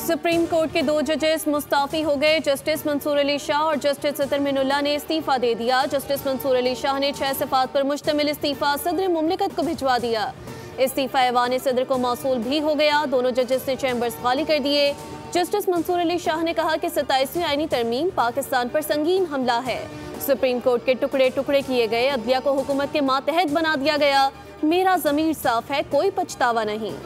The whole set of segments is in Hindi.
सुप्रीम कोर्ट के 2 जजेस मुस्ताफी हो गए। जस्टिस मंसूर अली शाह और जस्टिस सदर मिनुल्लाह ने इस्तीफा दे दिया। जस्टिस मंसूर अली शाह ने 6 सिफात पर मुश्तमिल इस्तीफा सदर मुमलिकत को भिजवा दिया। इस्तीफा ऐवान सदर को मौसूल भी हो गया। दोनों जजेस ने चैम्बर्स खाली कर दिए। जस्टिस मंसूर अली शाह ने कहा कि 27वीं आईनी तरमीम पाकिस्तान पर संगीन हमला है। सुप्रीम कोर्ट के टुकड़े टुकड़े किए गए, अदलिया को हुकूमत के मातहत बना दिया गया। मेरा ज़मीर साफ है, कोई पछतावा नहीं।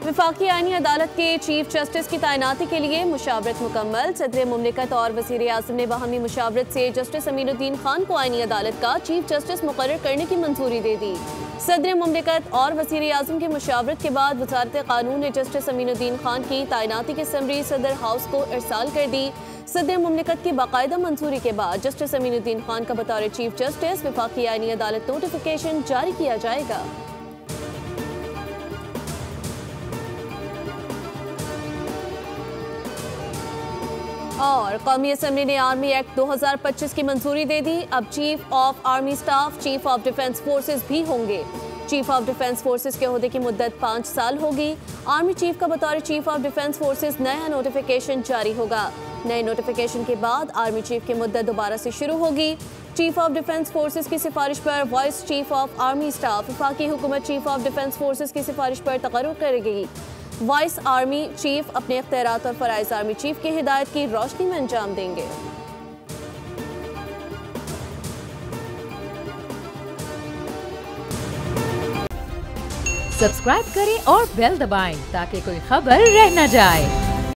वफाकी आईनी अदालत के चीफ जस्टिस की तैनाती के लिए मुशावरत मुकम्मल। सदर मुमलिकत और वज़ीर आज़म ने बाहमी मुशावरत से जस्टिस अमीनुद्दीन खान को आईनी अदालत का चीफ जस्टिस मुकर्रर करने की मंजूरी दे दी। सदर मुमलिकत और वज़ीर आज़म की मुशावरत के बाद वज़ारत कानून ने जस्टिस अमीनुद्दीन खान की तैनाती की समरी सदर हाउस को इरसाल कर दी। सदर मुमलिकत की बाकायदा मंजूरी के बाद जस्टिस अमीनुद्दीन खान का बतौर चीफ जस्टिस वफाकी आईनी अदालत नोटिफिकेशन जारी किया जाएगा। और कौमी असम्बली ने आर्मी एक्ट 2025 की मंजूरी दे दी। अब chief of army staff chief of defence forces भी होंगे। चीफ ऑफ डिफेंस फोर्सेस के ओहदे की मुद्दत 5 साल होगी। आर्मी चीफ का बतौर चीफ ऑफ डिफेंस फोर्सेस नया नोटिफिकेशन जारी होगा। नए नोटिफिकेशन के बाद आर्मी चीफ की मुद्दत दोबारा से शुरू होगी। चीफ ऑफ डिफेंस फोर्सेस की सिफारिश पर vice chief of army staff वफाकी हुकूमत चीफ ऑफ डिफेंस फोर्सेस की सिफारिश पर तकर्रुर करेगी। वाइस आर्मी चीफ अपने इख्तियारात और फराइज आर्मी चीफ की हिदायत की रोशनी में अंजाम देंगे। सब्सक्राइब करें और बेल दबाएं ताकि कोई खबर रह न जाए।